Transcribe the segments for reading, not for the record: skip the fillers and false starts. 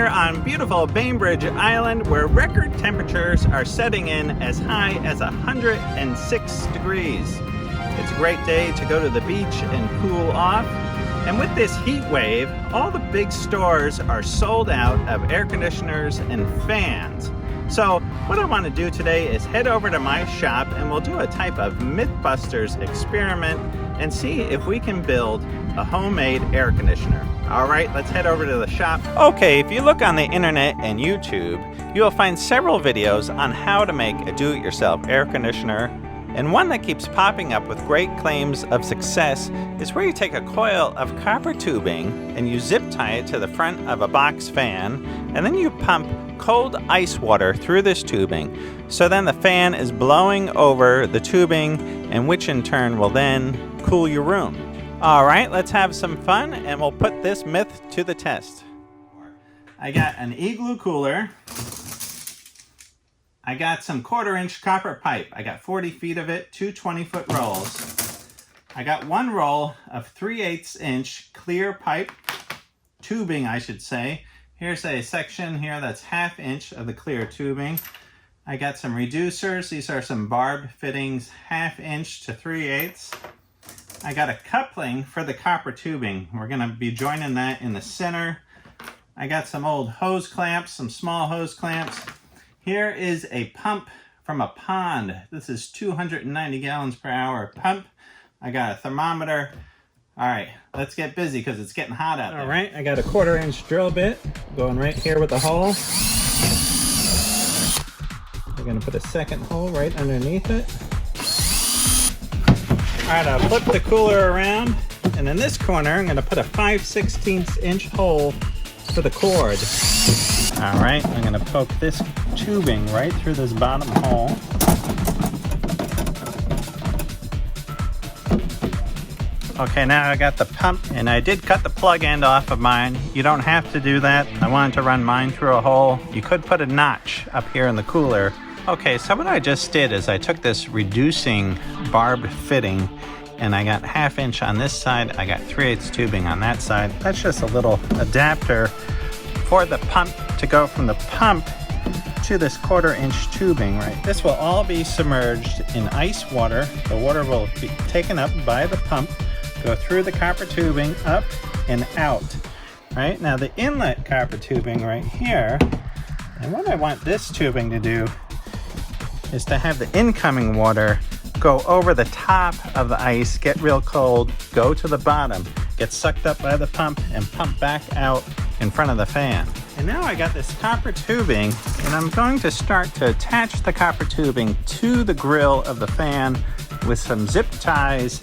here on beautiful Bainbridge Island, where record temperatures are setting in as high as 106 degrees. It's a great day to go to the beach and cool off. And with this heat wave, all the big stores are sold out of air conditioners and fans. So what I want to do today is head over to my shop and we'll do a type of Mythbusters experiment and see if we can build a homemade air conditioner. All right, let's head over to the shop. Okay, if you look on the internet and YouTube, you'll find several videos on how to make a do-it-yourself air conditioner. And one that keeps popping up with great claims of success is where you take a coil of copper tubing and you zip tie it to the front of a box fan, and then you pump cold ice water through this tubing. So then the fan is blowing over the tubing, and which in turn will then cool your room. All right, let's have some fun and we'll put this myth to the test. I got an igloo cooler. I got some 1/4-inch copper pipe. I got 40 feet of it, two 20-foot rolls. I got one roll of 3/8-inch clear pipe, tubing I should say. Here's a section here that's 1/2 inch of the clear tubing. I got some reducers. These are some barb fittings, 1/2 inch to 3/8. I got a coupling for the copper tubing. We're gonna be joining that in the center. I got some old hose clamps, some small hose clamps. Here is a pump from a pond. This is 290 gallons per hour pump. I got a thermometer. All right, let's get busy because it's getting hot out there. All right, I got a 1/4-inch drill bit going right here with the hole. We're gonna put a second hole right underneath it. All right, I'll flip the cooler around, and in this corner, I'm gonna put a 5/16-inch hole for the cord. All right, I'm gonna poke this tubing right through this bottom hole. Okay, now I got the pump, and I did cut the plug end off of mine. You don't have to do that. I wanted to run mine through a hole. You could put a notch up here in the cooler. Okay, so what I just did is I took this reducing barbed fitting and I got 1/2 inch on this side. I got 3/8 tubing on that side. That's just a little adapter for the pump to go from the pump to this 1/4-inch tubing, right? This will all be submerged in ice water. The water will be taken up by the pump, go through the copper tubing, up and out, right? Now the inlet copper tubing right here, and what I want this tubing to do is to have the incoming water go over the top of the ice, get real cold, go to the bottom, get sucked up by the pump, and pump back out in front of the fan. And now I got this copper tubing, and I'm going to start to attach the copper tubing to the grill of the fan with some zip ties.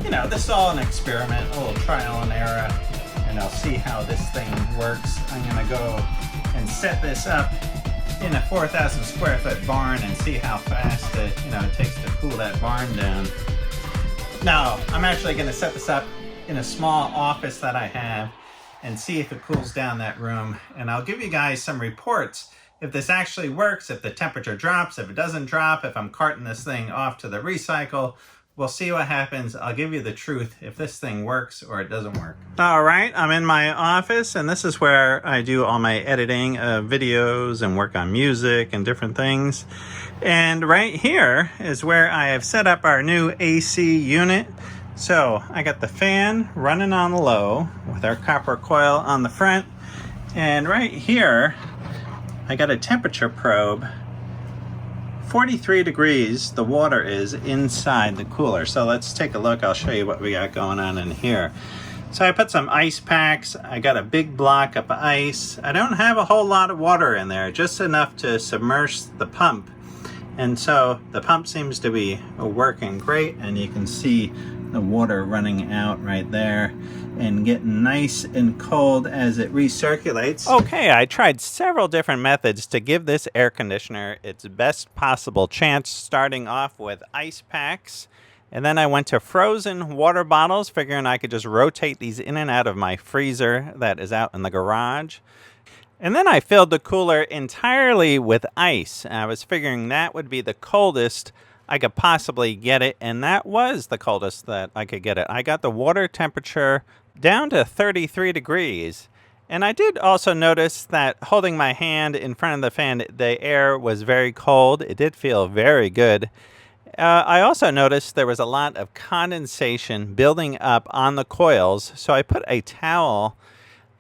You know, this is all an experiment, a little trial and error, and I'll see how this thing works. I'm gonna go and set this up in a 4,000 square foot barn and see how fast it takes to cool that barn down. Now, I'm actually gonna set this up in a small office that I have and see if it cools down that room. And I'll give you guys some reports if this actually works, if the temperature drops, if it doesn't drop, if I'm carting this thing off to the recycle. We'll see what happens. I'll give you the truth if this thing works or it doesn't work. All right, I'm in my office, and this is where I do all my editing of videos and work on music and different things. And right here is where I have set up our new AC unit. So I got the fan running on the low with our copper coil on the front. And right here, I got a temperature probe. 43 degrees the water is inside the cooler. So let's take a look. I'll show you what we got going on in here. So I put some ice packs. I got a big block of ice. I don't have a whole lot of water in there, just enough to submerge the pump. And so the pump seems to be working great, and you can see the water running out right there and getting nice and cold as it recirculates. Okay, I tried several different methods to give this air conditioner its best possible chance, starting off with ice packs And then I went to frozen water bottles, figuring I could just rotate these in and out of my freezer that is out in the garage. And then I filled the cooler entirely with ice. I was figuring that would be the coldest I could possibly get it, and that was the coldest that I could get it. I got the water temperature down to 33 degrees. And I did also notice that holding my hand in front of the fan, the air was very cold. It did feel very good. I also noticed there was a lot of condensation building up on the coils, so I put a towel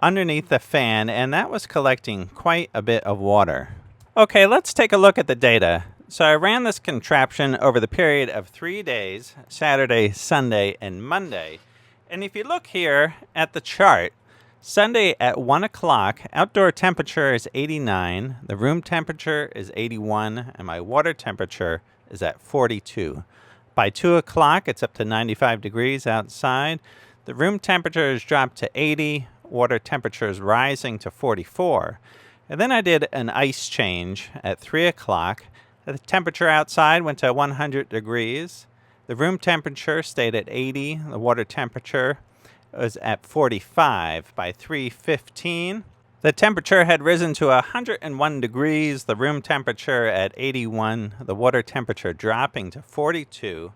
underneath the fan, and that was collecting quite a bit of water. Okay, let's take a look at the data. So I ran this contraption over the period of 3 days, Saturday, Sunday, and Monday. And if you look here at the chart, Sunday at 1 o'clock, outdoor temperature is 89, the room temperature is 81, and my water temperature is at 42. By 2 o'clock, it's up to 95 degrees outside. The room temperature has dropped to 80, water temperature is rising to 44. And then I did an ice change at 3 o'clock. The temperature outside went to 100 degrees. The room temperature stayed at 80. The water temperature was at 45. By 3:15, the temperature had risen to 101 degrees, the room temperature at 81, the water temperature dropping to 42.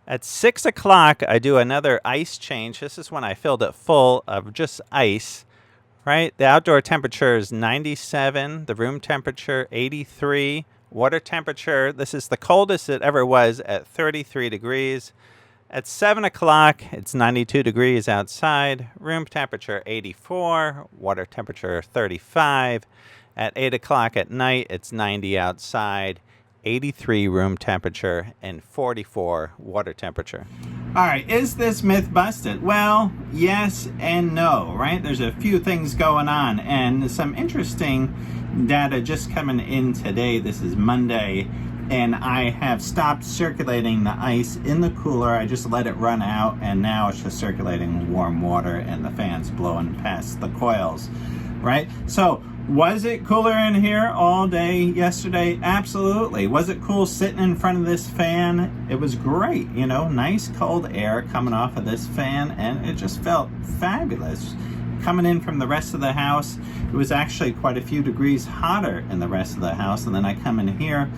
At 6 o'clock, I do another ice change. This is when I filled it full of just ice, right? The outdoor temperature is 97, the room temperature 83, water temperature, this is the coldest it ever was, at 33 degrees. At 7 o'clock, it's 92 degrees outside, room temperature 84, water temperature 35. At 8 o'clock at night, it's 90 outside, 83 room temperature, and 44 water temperature. All right, is this myth busted? Well, yes and no, right? There's a few things going on, and some interesting data just coming in today. This is Monday. And I have stopped circulating the ice in the cooler. I just let it run out, and now it's just circulating warm water, and the fan's blowing past the coils, right? So was it cooler in here all day yesterday? Absolutely. Was it cool sitting in front of this fan? It was great, you know, nice cold air coming off of this fan, and it just felt fabulous. Coming in from the rest of the house, it was actually quite a few degrees hotter in the rest of the house, and then I come in here,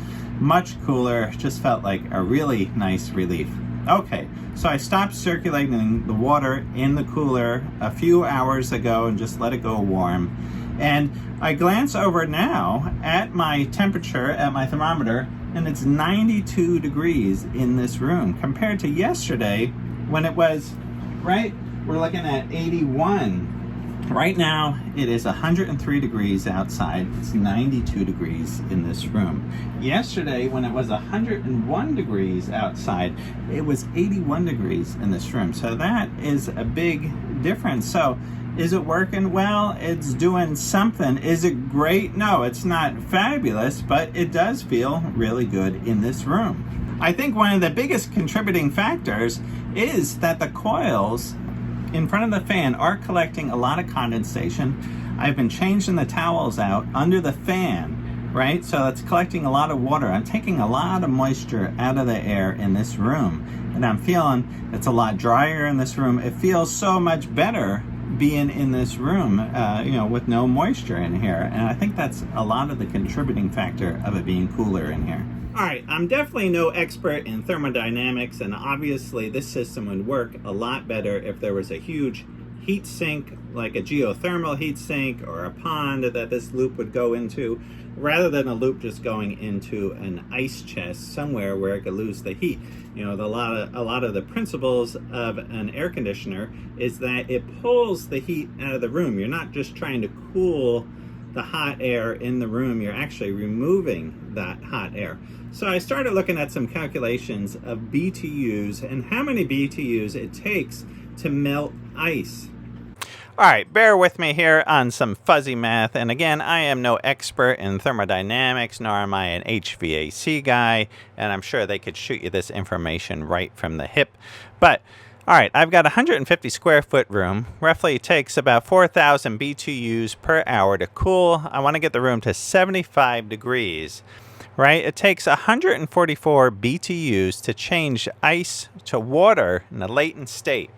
much cooler, just felt like a really nice relief. Okay, so I stopped circulating the water in the cooler a few hours ago and just let it go warm. And I glance over now at my temperature, at my thermometer, and it's 92 degrees in this room compared to yesterday when it was, right, we're looking at 81. Right now, it is 103 degrees outside. It's 92 degrees in this room. Yesterday, when it was 101 degrees outside, it was 81 degrees in this room. So that is a big difference. So is it working? Well, it's doing something. Is it great? No, it's not fabulous, but it does feel really good in this room. I think one of the biggest contributing factors is that the coils in front of the fan are collecting a lot of condensation. I've been changing the towels out under the fan, right? So it's collecting a lot of water. I'm taking a lot of moisture out of the air in this room, and I'm feeling it's a lot drier in this room. It feels so much better being in this room, with no moisture in here. And I think that's a lot of the contributing factor of it being cooler in here. All right, I'm definitely no expert in thermodynamics, and obviously this system would work a lot better if there was a huge heat sink, like a geothermal heat sink or a pond that this loop would go into, rather than a loop just going into an ice chest somewhere where it could lose the heat. You know, a lot of the principles of an air conditioner is that it pulls the heat out of the room. You're not just trying to cool the hot air in the room, you're actually removing that hot air. So I started looking at some calculations of BTUs and how many BTUs it takes to melt ice. All right, bear with me here on some fuzzy math. And again, I am no expert in thermodynamics, nor am I an HVAC guy, and I'm sure they could shoot you this information right from the hip. But all right, I've got a 150 square foot room. Roughly takes about 4,000 BTUs per hour to cool. I want to get the room to 75 degrees. right? It takes 144 BTUs to change ice to water in a latent state.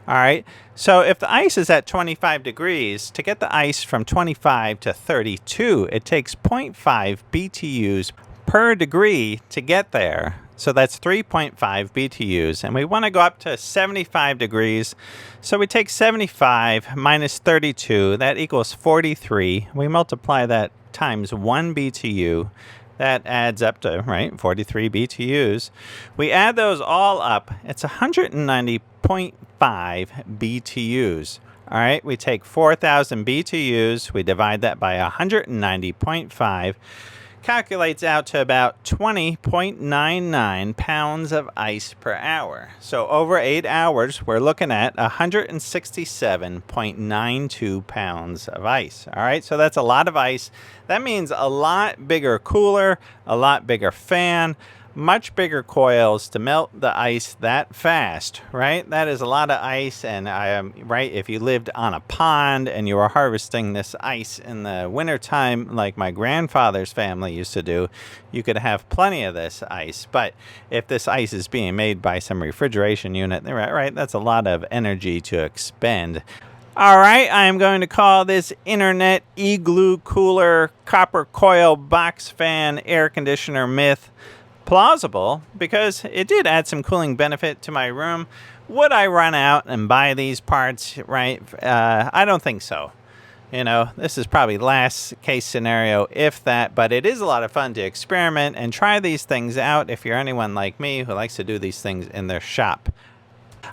All right, so if the ice is at 25 degrees, to get the ice from 25 to 32, it takes 0.5 BTUs per degree to get there. So that's 3.5 BTUs, and we want to go up to 75 degrees. So we take 75 minus 32, that equals 43. We multiply that times 1 BTU. That adds up to, right, 43 BTUs. We add those all up, it's 190.5 BTUs. All right, we take 4,000 BTUs, we divide that by 190.5, calculates out to about 20.99 pounds of ice per hour. So over 8 hours, we're looking at 167.92 pounds of ice. All right, so that's a lot of ice. That means a lot bigger cooler, a lot bigger fan, much bigger coils to melt the ice that fast, right? That is a lot of ice, and right, if you lived on a pond and you were harvesting this ice in the wintertime like my grandfather's family used to do, you could have plenty of this ice. But if this ice is being made by some refrigeration unit, right, that's a lot of energy to expend. All right, I am going to call this internet igloo cooler copper coil box fan air conditioner myth plausible, because it did add some cooling benefit to my room. Would I run out and buy these parts, right? I don't think so. You know, this is probably last case scenario, if that, but it is a lot of fun to experiment and try these things out if you're anyone like me who likes to do these things in their shop.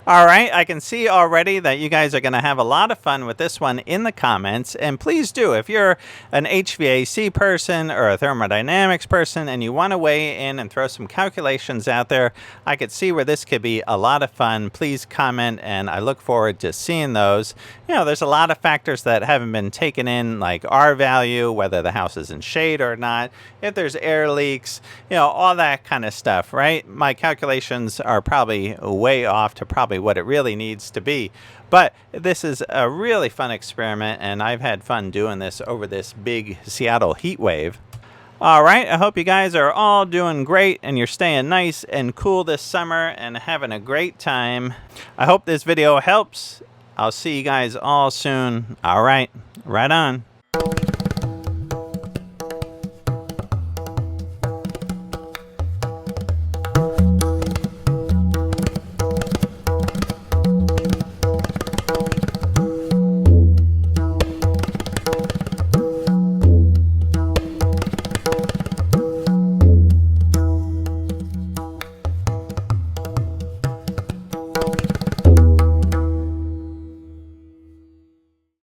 All right, I can see already that you guys are going to have a lot of fun with this one in the comments, and please do, if you're an HVAC person or a thermodynamics person and you want to weigh in and throw some calculations out there, I could see where this could be a lot of fun. Please comment, and I look forward to seeing those. You know, there's a lot of factors that haven't been taken in, like R value, whether the house is in shade or not, if there's air leaks, you know, all that kind of stuff, right? My calculations are probably way off to probably what it really needs to be. But this is a really fun experiment, and I've had fun doing this over this big Seattle heat wave. All right, I hope you guys are all doing great and you're staying nice and cool this summer and having a great time. I hope this video helps. I'll see you guys all soon. All right, right on.